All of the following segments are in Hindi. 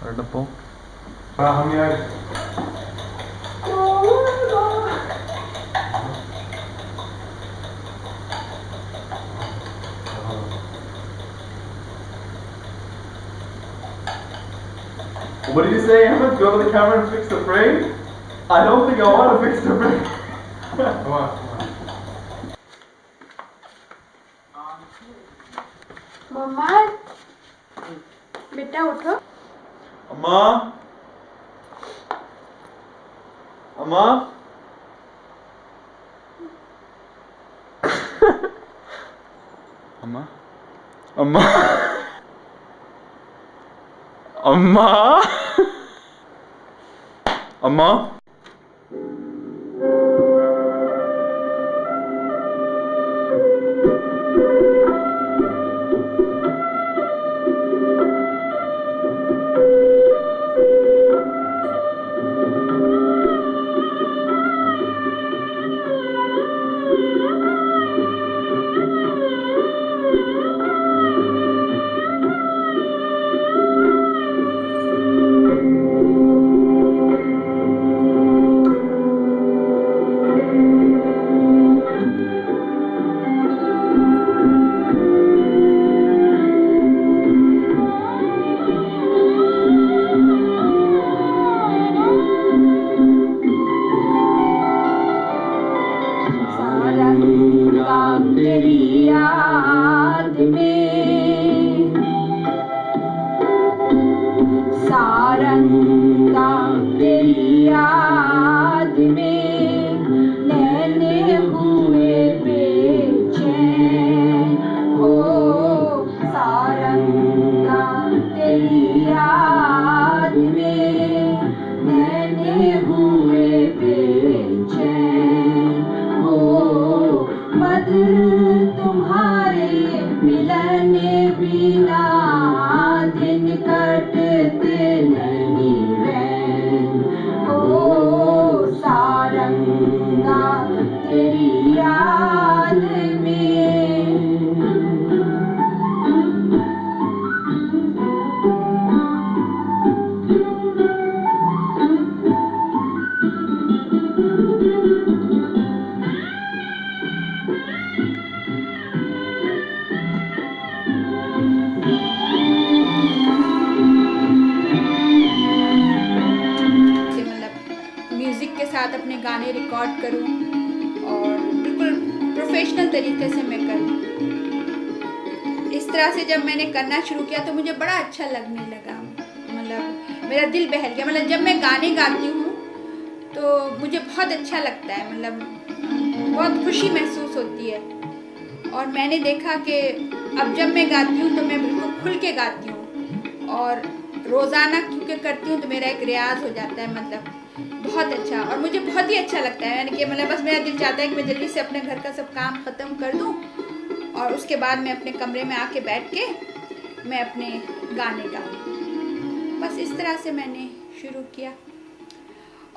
Wonderful. What did you say, Ahmed? Go to the camera and fix the frame? I don't think I want to fix the frame. Come on. मम्मा बेटा उठो अम्मा अम्मा अम्मा अम्मा अम्मा अम्मा तेरी याद में सारंगा तेरी याद में नैने हुए बेचैन हो सारंगा तेरी याद में नैने हुए बेचैन हो मधुर तुम्हारे मिलन बिना दिन कटते नहीं रैन हो सारंगा तेरी याद में म्यूज़िक के साथ अपने गाने रिकॉर्ड करूं और बिल्कुल प्रोफेशनल तरीके से मैं करूं। इस तरह से जब मैंने करना शुरू किया तो मुझे बड़ा अच्छा लगने लगा, मतलब मेरा दिल बहल गया। मतलब जब मैं गाने गाती हूँ तो मुझे बहुत अच्छा लगता है, मतलब बहुत खुशी महसूस होती है। और मैंने देखा कि अब जब मैं गाती हूँ तो मैं बिल्कुल खुल के गाती हूँ और रोज़ाना क्योंकि करती हूँ तो मेरा एक रियाज हो जाता है, मतलब बहुत अच्छा। और मुझे बहुत ही अच्छा लगता है, यानी कि मतलब बस मेरा दिल चाहता है कि मैं जल्दी से अपने घर का सब काम ख़त्म कर दूँ और उसके बाद मैं अपने कमरे में आके बैठ के मैं अपने गाने गाऊँ। बस इस तरह से मैंने शुरू किया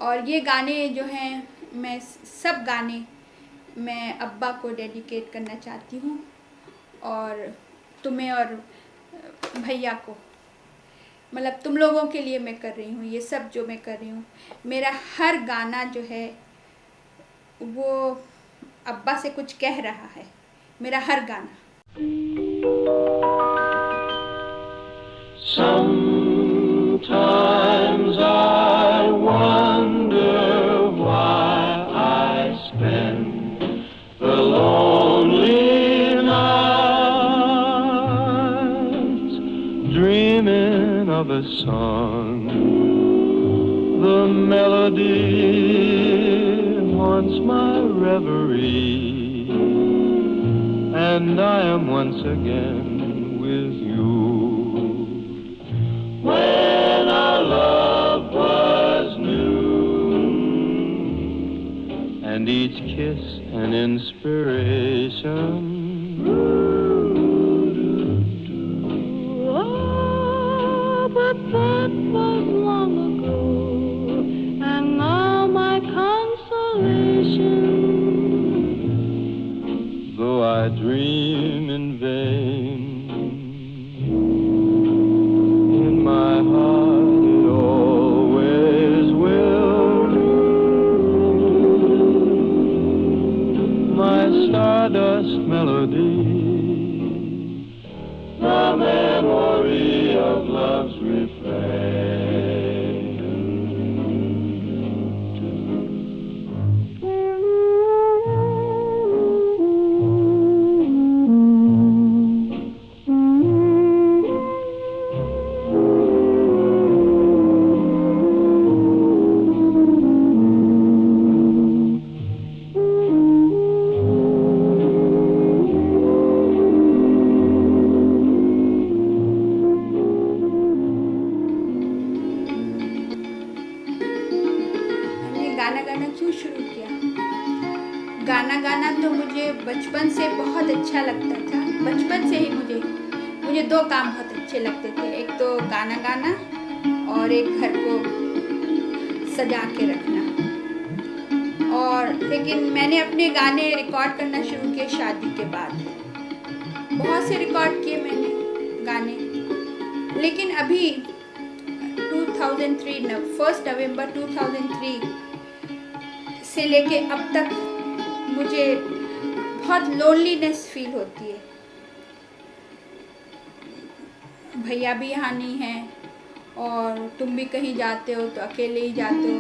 और ये गाने जो हैं, मैं सब गाने मैं अब्बा को डेडिकेट करना चाहती हूँ और तुम्हें और भैया को, मतलब तुम लोगों के लिए मैं कर रही हूँ ये सब जो मैं कर रही हूँ। मेरा हर गाना जो है वो अब्बा से कुछ कह रहा है, मेरा हर गाना। Sometimes I wonder why I spend the lonely nights dreaming of a song. The melody haunts my reverie, and I am once again with you. When our love was new, and each kiss an inspiration. Oh, but that was long ago, and now my consolation, though I dream in vain, in my heart stardust melody, the memory of love's refrain. गाना गाना क्यों शुरू किया? गाना गाना तो मुझे बचपन से बहुत अच्छा लगता था। बचपन से ही मुझे दो काम बहुत अच्छे लगते थे, एक तो गाना गाना और एक घर को सजा के रखना। और लेकिन मैंने अपने गाने रिकॉर्ड करना शुरू किए शादी के बाद। बहुत से रिकॉर्ड किए मैंने गाने, लेकिन अभी 2003 1 नवंबर 2003 से लेके अब तक मुझे बहुत लोनलीनेस फील होती है। भैया भी यहाँ नहीं हैं और तुम भी कहीं जाते हो तो अकेले ही जाते हो।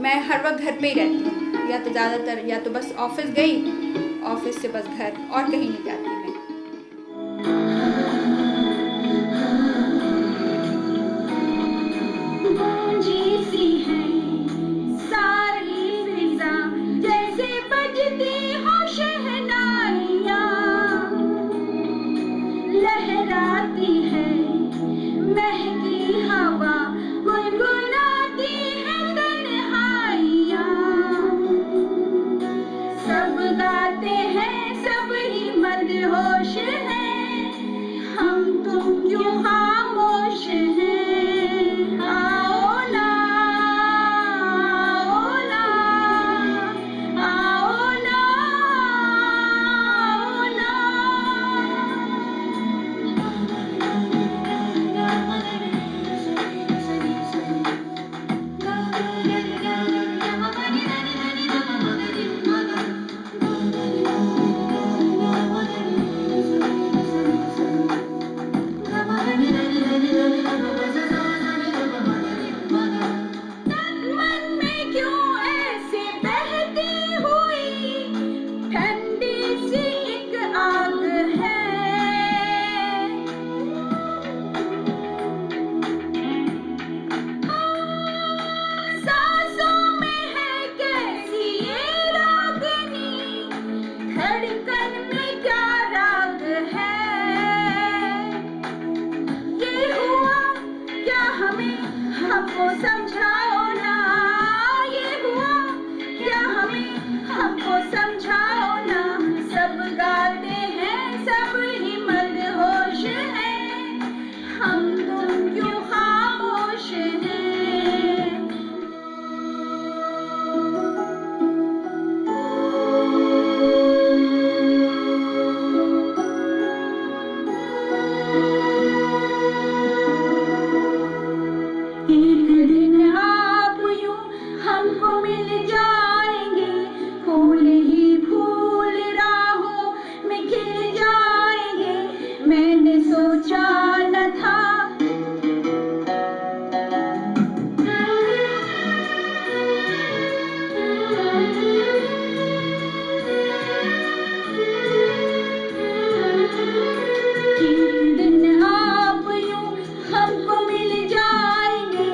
मैं हर वक्त घर पे ही रहती हूँ, या तो ज़्यादातर या तो बस ऑफिस गई, ऑफिस से बस घर, और कहीं नहीं जाती मैं। लहराती है महकी हवा, गुनगुनाती है तन्हाइयाँ। सब गाते हैं, सब ही मदहोश हैं, हम तुम क्यों खामोश हैं। आओ ना, आओ ना, आओ ना, आओ ना। हमको समझाओ ना, ये हुआ क्या हमें, हमको समझाओ ना। सब गाते हैं, सब ही मदहोश हैं, हम तुम क्यों खामोश हैं। एक दिन आप यूं हमको मिल जाएंगे, फूल ही फूल राहों में खिल जाएंगे। मैंने सोचा न था एक दिन आप यूं हमको मिल जाएंगे,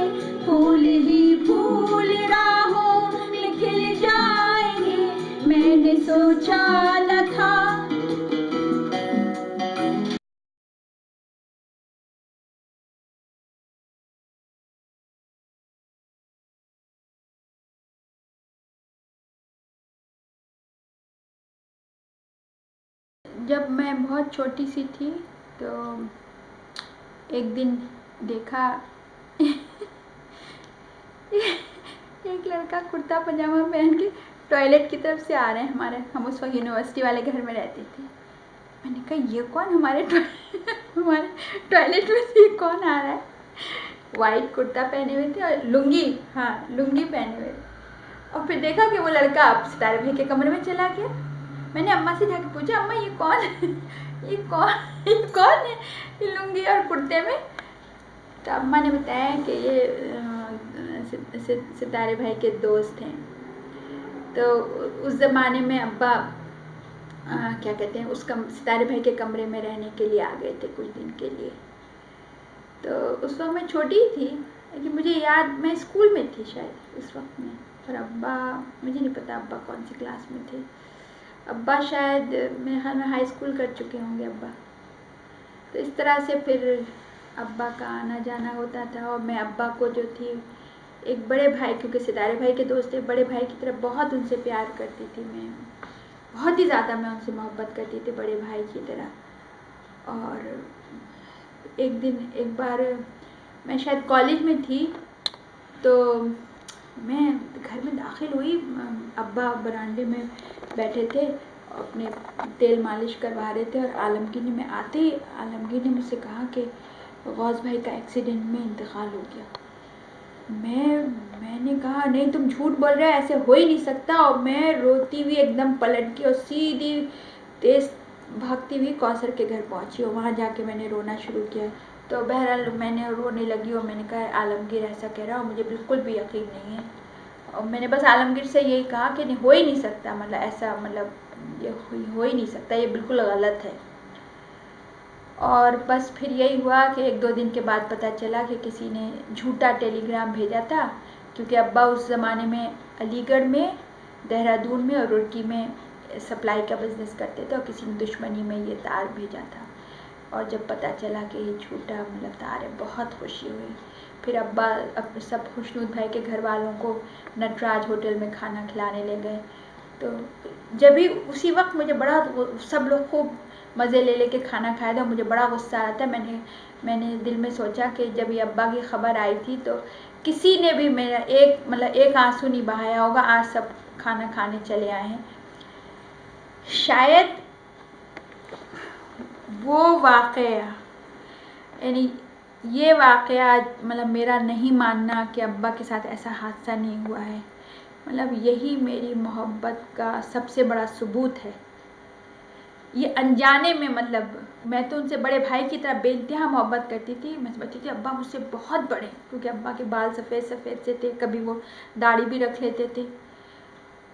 फूल ही फूल राहों में खिल जाएंगे। मैंने सोचा न था। जब मैं बहुत छोटी सी थी तो एक दिन देखा एक लड़का कुर्ता पजामा पहन के टॉयलेट की तरफ से आ रहे हैं हमारे, हम उस वक्त यूनिवर्सिटी वाले घर में रहते थे। मैंने कहा ये कौन, हमारे टॉयलेट में से कौन आ रहा है। वाइट कुर्ता पहने हुए थे और लुंगी, हाँ लुंगी पहने हुए थे। और फिर देखा कि वो लड़का अब सितारे भाई के कमरे में चला गया। मैंने अम्मा से जाके पूछा, अम्मा ये कौन है? ये कौन है ये लुंगी और कुर्ते में? तो अम्मा ने बताया कि ये सितारे भाई के दोस्त हैं। तो उस ज़माने में अब्बा क्या कहते हैं, सितारे भाई के कमरे में रहने के लिए आ गए थे कुछ दिन के लिए। तो उस वक्त मैं छोटी ही थी, लेकिन मुझे याद, मैं स्कूल में थी शायद उस वक्त में, और अब्बा, मुझे नहीं पता अब्बा कौन सी क्लास में थे। अब्बा शायद मेरे ख्याल में हाई स्कूल कर चुके होंगे अब्बा। तो इस तरह से फिर अब्बा का आना जाना होता था, और मैं अब्बा को जो थी एक बड़े भाई, क्योंकि सितारे भाई के दोस्त थे, बड़े भाई की तरफ बहुत उनसे प्यार करती थी मैं, बहुत ही ज़्यादा मैं उनसे मोहब्बत करती थी बड़े भाई की तरह। और एक बार मैं शायद कॉलेज में थी, तो मैं घर में दाखिल हुई, अब्बा बरामदे में बैठे थे, अपने तेल मालिश करवा रहे थे, और आलमगीर ने, मैं आते ही आलमगीर ने मुझसे कहा कि गौस भाई का एक्सीडेंट में इंतकाल हो गया। मैंने कहा नहीं, तुम झूठ बोल रहे हो, ऐसे हो ही नहीं सकता। और मैं रोती हुई एकदम पलट के और सीधी तेज़ भागती हुई कौसर के घर पहुंची, और वहाँ जाके मैंने रोना शुरू किया। तो बहरहाल मैंने रोने लगी, और मैंने कहा आलमगीर ऐसा कह रहा है, मुझे बिल्कुल भी यकीन नहीं है। और मैंने बस आलमगीर से यही कहा कि नहीं, हो ही नहीं सकता, मतलब ऐसा, मतलब ये हो ही नहीं सकता, ये बिल्कुल गलत है। और बस फिर यही हुआ कि 1-2 दिन के बाद पता चला कि किसी ने झूठा टेलीग्राम भेजा था, क्योंकि अब्बा उस ज़माने में अलीगढ़ में, देहरादून में और रुड़की में सप्लाई का बिज़नेस करते थे, और किसी ने दुश्मनी में ये तार भेजा था। और जब पता चला कि ये झूठा मतलब तार है, बहुत खुशी हुई। फिर अब्बा सब खुशनूद भाई के घर वालों को नटराज होटल में खाना खिलाने ले गए। तो जब भी उसी वक्त मुझे बड़ा, सब लोग खूब मज़े ले के खाना खाया था, मुझे बड़ा गुस्सा आ रहा था। मैंने दिल में सोचा कि जब ये अब्बा की ख़बर आई थी, तो किसी ने भी मेरा एक आंसू नहीं बहाया होगा, आज सब खाना खाने चले आए हैं। शायद वो वाक़या, यानी ये वाक़या, मतलब मेरा नहीं मानना कि अब्बा के साथ ऐसा हादसा नहीं हुआ है, मतलब यही मेरी मोहब्बत का सबसे बड़ा सबूत है। ये अनजाने में, मतलब मैं तो उनसे बड़े भाई की तरह बेइंतहा मोहब्बत करती थी। मैं समझती थी अब्बा मुझसे बहुत बड़े, क्योंकि अब्बा के बाल सफ़ेद सफ़ेद से थे, कभी वो दाढ़ी भी रख लेते थे।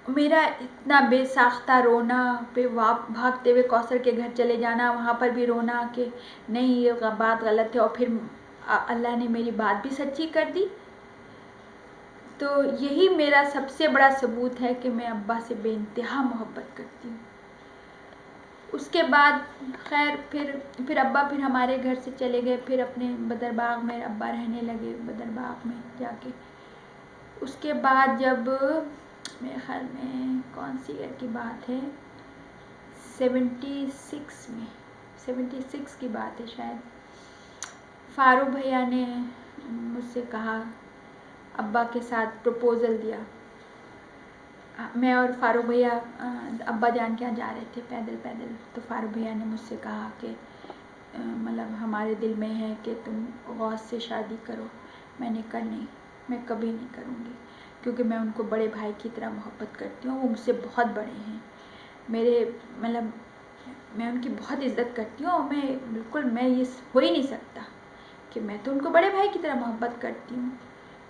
मेरा इतना बेसाख्ता रोना, भागते हुए कौसर के घर चले जाना, वहाँ पर भी रोना कि नहीं ये बात गलत है, और फिर अल्लाह ने मेरी बात भी सच्ची कर दी। तो यही मेरा सबसे बड़ा सबूत है कि मैं अब्बा से बेइंतहा मोहब्बत करती हूँ। उसके बाद खैर फिर अब्बा फिर हमारे घर से चले गए, फिर अपने बदरबाग में अब्बा रहने लगे, बदरबाग में जाके। उसके बाद जब मेरे ख्याल में कौन सी ईयर की बात है, 76 की बात है शायद, फारूक भैया ने मुझसे कहा, अब्बा के साथ प्रपोज़ल दिया। मैं और फारूक भैया अब्बा जान के यहाँ जा रहे थे पैदल। तो फारूक भैया ने मुझसे कहा कि मतलब हमारे दिल में है कि तुम गौस से शादी करो। मैंने कहा नहीं, मैं कभी नहीं करूँगी, क्योंकि मैं उनको बड़े भाई की तरह मोहब्बत करती हूँ। वो मुझसे बहुत बड़े हैं, मतलब मैं उनकी बहुत इज़्ज़त करती हूँ, और मैं ये हो ही नहीं सकता कि मैं तो उनको बड़े भाई की तरह मोहब्बत करती हूँ,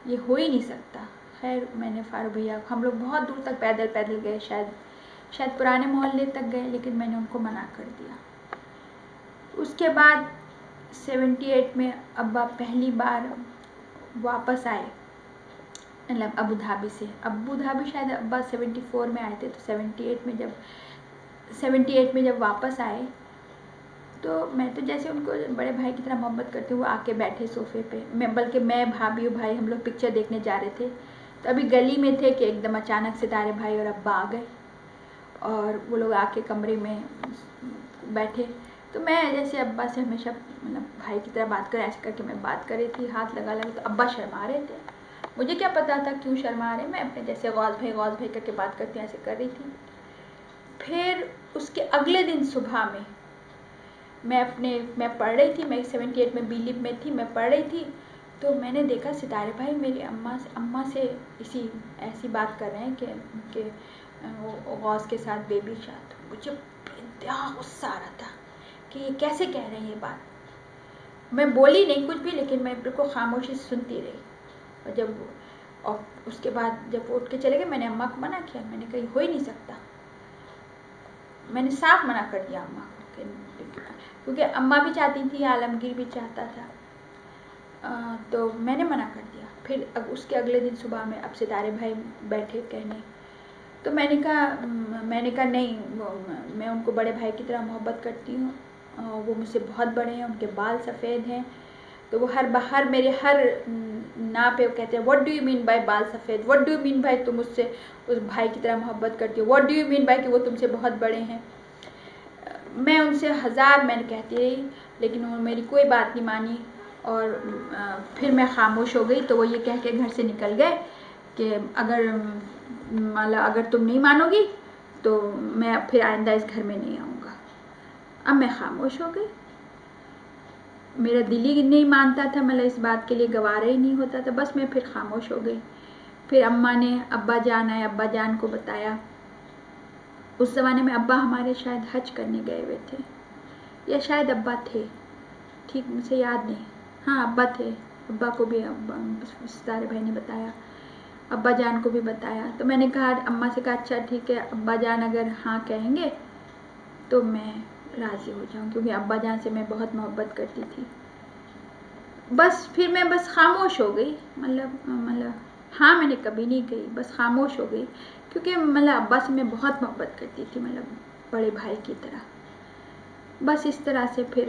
ये हो ही नहीं सकता। खैर मैंने फारूक भैया, हम लोग बहुत दूर तक पैदल गए, शायद पुराने मोहल्ले तक गए, लेकिन मैंने उनको मना कर दिया। उसके बाद 78 में अब्बा पहली बार वापस आए, मतलब अबू धाबी से। अबू धाबी शायद अब्बा 74 में आए थे, तो 78 में जब वापस आए, तो मैं तो जैसे उनको बड़े भाई की तरह मोहब्बत करती हूँ। वो आके बैठे सोफ़े पे, मैं भाभी और भाई हम लोग पिक्चर देखने जा रहे थे। तो अभी गली में थे कि एकदम अचानक सितारे भाई और अब्बा आ गए, और वो लोग आके कमरे में बैठे। तो मैं जैसे अब्बा से हमेशा मतलब भाई की तरह बात करें, ऐसे करके मैं बात कर रही थी, हाथ लगा तो अब्बा शर्मा रहे थे। मुझे क्या पता था क्यों शर्मा रहे, मैं अपने जैसे गौस भाई करके बात करती हूँ, ऐसे कर रही थी। फिर उसके अगले दिन सुबह में मैं पढ़ रही थी, मैं 78 में बीलिप में थी, मैं पढ़ रही थी। तो मैंने देखा सितारे भाई मेरी अम्मा से ऐसी बात कर रहे हैं कि वो गौस के साथ बेबी शाद मुझे इंतहा गुस्सा आ रहा था कि ये कैसे कह रहे हैं ये बात। मैं बोली नहीं कुछ भी, लेकिन मैं बिल्कुल खामोशी से सुनती रही। और उसके बाद जब वो उठ के चले गए, मैंने अम्मा को मना किया। मैंने कहा हो ही नहीं सकता, मैंने साफ मना कर दिया अम्मा को, क्योंकि अम्मा भी चाहती थी, आलमगीर भी चाहता था, तो मैंने मना कर दिया। फिर उसके अगले दिन सुबह में अब सितारे भाई बैठे कहने, तो मैंने कहा नहीं, मैं उनको बड़े भाई की तरह मोहब्बत करती हूँ, वो मुझसे बहुत बड़े हैं, उनके बाल सफ़ेद हैं, तो वो मेरे हर ना पे कहते हैं what do you mean by बाल सफ़ेद, what do you mean by तुम उससे उस भाई की तरह मोहब्बत करती हो, what do you mean by कि वो तुमसे बहुत बड़े हैं। मैं उनसे मैंने कहती रही, लेकिन उन्होंने मेरी कोई बात नहीं मानी। और फिर मैं खामोश हो गई, तो वो ये कह के घर से निकल गए कि अगर तुम नहीं मानोगी तो मैं फिर आइंदा इस घर में नहीं आऊँगा। अब मैं खामोश हो गई, मेरा दिल ही नहीं मानता था, मतलब इस बात के लिए गवारा ही नहीं होता था, बस मैं फिर खामोश हो गई। फिर अम्मा ने अब्बा जान को बताया। उस ज़माने में अब्बा हमारे शायद हज करने गए हुए थे, या शायद अब्बा थे, ठीक मुझे याद नहीं। हाँ अब्बा थे, अब्बा को भी सितारे भाई ने बताया, अब्बा जान को भी बताया। तो मैंने कहा अम्मा से कहा अच्छा ठीक है, अब्बा जान अगर हाँ कहेंगे तो मैं राज़ी हो जाऊँ, क्योंकि अब्बा जान से मैं बहुत मोहब्बत करती थी। बस फिर मैं बस खामोश हो गई, मतलब हाँ मैंने कभी नहीं कही, बस खामोश हो गई, क्योंकि मतलब अब्बा से मैं बहुत मोहब्बत करती थी, मतलब बड़े भाई की तरह। बस इस तरह से फिर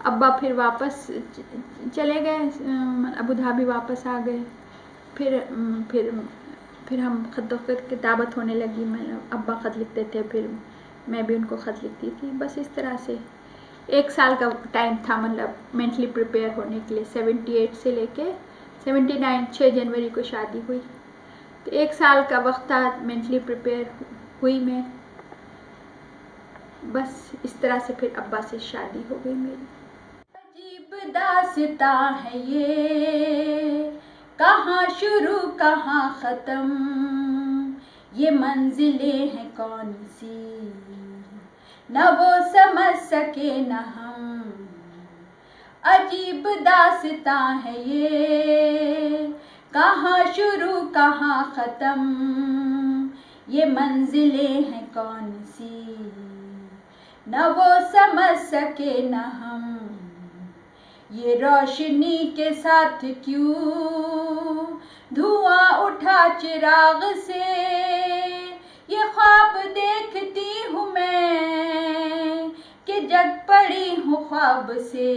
अब्बा फिर वापस चले गए, अबू धाबी वापस आ गए। फिर हम ख़त किताबत होने लगी, मतलब अब्बा ख़त लिखते थे, फिर मैं भी उनको ख़त लिखती थी। बस इस तरह से 1 साल का टाइम था, मतलब मेंटली प्रिपेयर होने के लिए। 78 से लेके 79 6 जनवरी को शादी हुई, तो 1 साल का वक्त था, मेंटली प्रिपेयर हुई मैं। बस इस तरह से फिर अब्बा से शादी हो गई मेरी। अजीब दास्तां है ये, कहाँ शुरू कहाँ ख़त्म, ये मंजिलें हैं कौन सी, न वो समझ सके न हम। अजीब दास्तां है ये, कहाँ शुरू कहाँ ख़त्म, ये मंजिलें हैं कौन सी, न वो समझ सके न हम। ये रोशनी के साथ क्यों धुआं उठा चिराग से, ये ख्वाब देखती हूँ मैं कि जग पड़ी हूँ ख्वाब से।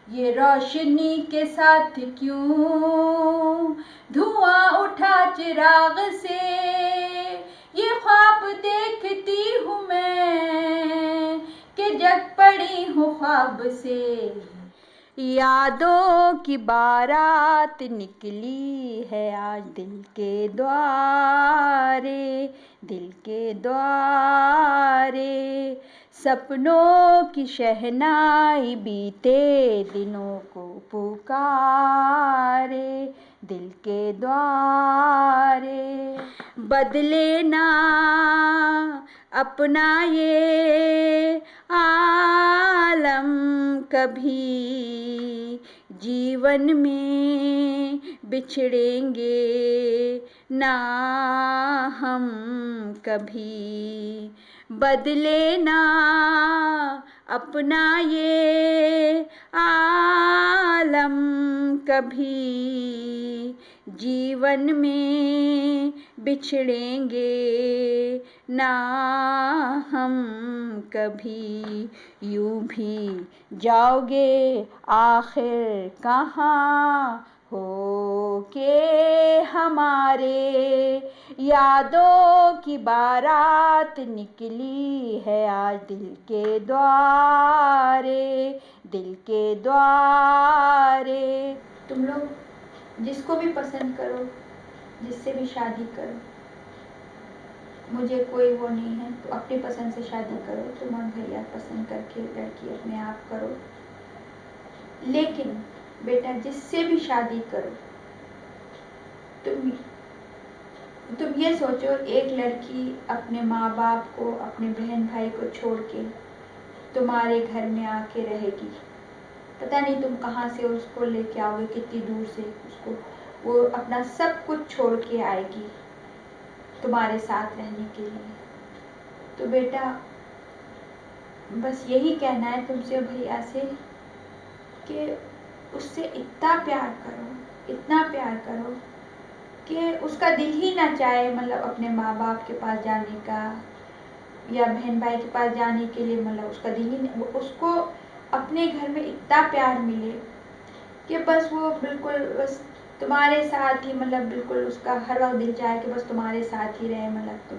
ये रोशनी के साथ क्यों धुआं उठा चिराग से, ये ख्वाब देखती हूँ मैं कि जग पड़ी हूँ ख्वाब से। यादों की बारात निकली है आज दिल के द्वारे, दिल के द्वारे। सपनों की शहनाई बीते दिनों को पुकारे, दिल के द्वारे। बदले ना अपना ये आलम कभी, जीवन में बिछड़ेंगे ना हम कभी। बदले ना अपना ये आलम कभी, जीवन में बिछड़ेंगे ना हम कभी। यूं भी जाओगे आखिर कहाँ हो के हमारे, यादों की बारात निकली है आज दिल के द्वारे, दिल के द्वारे। तुम लोग जिसको भी पसंद करो, जिससे भी शादी करो, मुझे कोई वो नहीं है, तो अपनी पसंद से शादी करो। तुम और भैया पसंद करके लड़की अपने आप करो, लेकिन बेटा जिससे भी शादी करो तुम तुम ये सोचो, एक लड़की अपने माँ बाप को, अपने बहन भाई को छोड़ के तुम्हारे घर में आके रहेगी। पता नहीं तुम कहाँ से उसको लेके आओगे, कितनी दूर से उसको, वो अपना सब कुछ छोड़ के आएगी तुम्हारे साथ रहने के लिए। तो बेटा बस यही कहना है तुमसे भैया से कि उससे इतना प्यार करो, इतना प्यार करो कि उसका दिल ही ना चाहे मतलब अपने माँ बाप के पास जाने का या बहन भाई के पास जाने के लिए, मतलब उसका दिल ही नहीं, उसको अपने घर में इतना प्यार मिले कि बस वो बिल्कुल बस तुम्हारे साथ ही, मतलब बिल्कुल उसका हर वक्त दिल चाहे कि बस तुम्हारे साथ ही रहे, मतलब तुम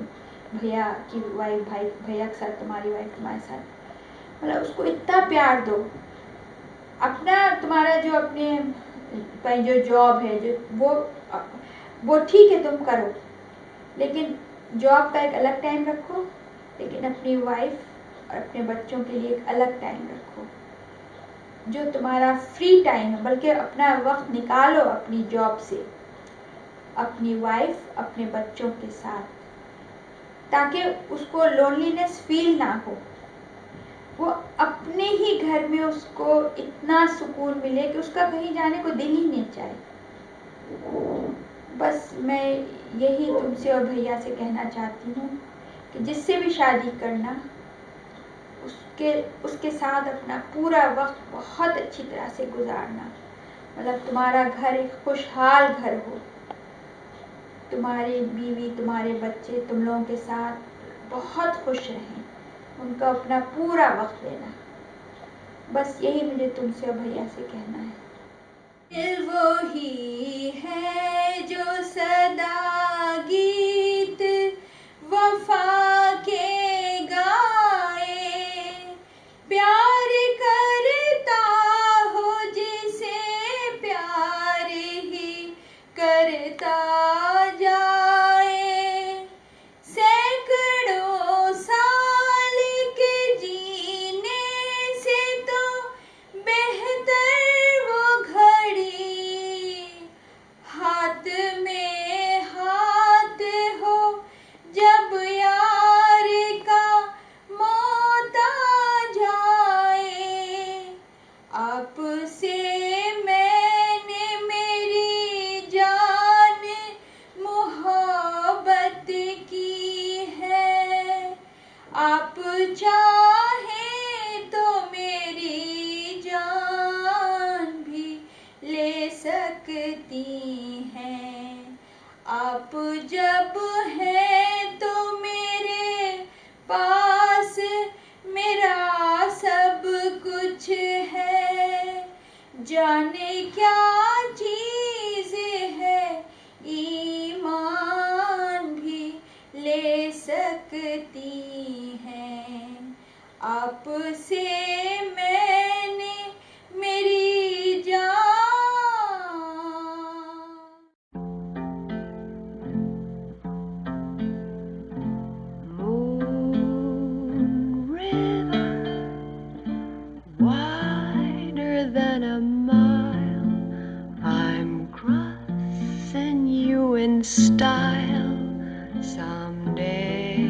भैया की वाइफ, भाई भैया के साथ तुम्हारी वाइफ तुम्हारे साथ, मतलब उसको इतना प्यार दो। अपना तुम्हारा जो अपने जो जॉब है, जो वो ठीक है तुम करो, लेकिन जॉब का एक अलग टाइम रखो, लेकिन अपनी वाइफ और अपने बच्चों के लिए एक अलग टाइम रखो, जो तुम्हारा फ्री टाइम है। बल्कि अपना वक्त निकालो अपनी जॉब से अपनी वाइफ, अपने बच्चों के साथ, ताकि उसको लोनलीनेस फील ना हो। वो अपने ही घर में उसको इतना सुकून मिले कि उसका कहीं जाने को दिल ही नहीं चाहे। बस मैं यही तुमसे और भैया से कहना चाहती हूँ कि जिससे भी शादी करना, उसके साथ अपना पूरा वक्त बहुत अच्छी तरह से गुजारना, मतलब तुम्हारा घर एक खुशहाल घर हो, तुम्हारी बीवी, तुम्हारे बच्चे तुम लोगों के साथ बहुत खुश रहें, उनका अपना पूरा वक्त देना। बस यही मुझे तुमसे और भैया से कहना है। दिल वो ही है जो सदा गीत वफा के गाए, प्यार करता हो जिसे प्यार ही करता जाए, सैकड़ों साल के जीने से तो बेहतर वो घड़ी, हाथ में हाथ हो जब यार का मौत आ जाए। आपसे मैंने मेरी जान मोहब्बत की है, आप चाहे तो मेरी जान भी ले सकती हैं। आप जब हैं तो मेरे पास मेरा सब कुछ है, जाने क्या चीज़ है ईमान भी ले सकती हैं। आपसे मैंने मेरी जान। Moon River, wider than a mile, I'm crossing you in style someday.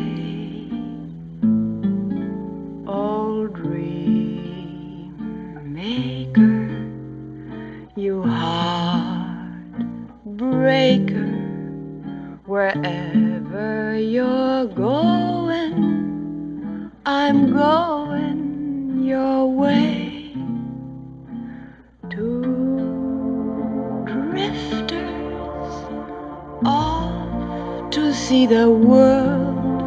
Oh, dream maker, you heartbreaker, wherever you're going, I'm going your way. Two drifters off to see the world.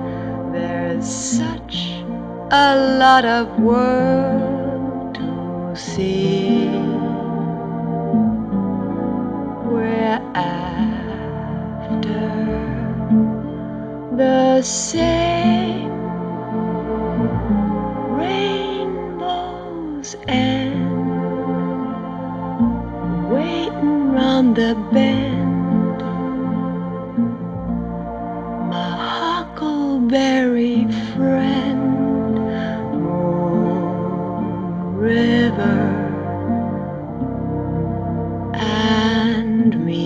There's such a lot of world to see. We're after the same rainbow's end, waiting round the bend. My huckleberry friend, Moon River and me.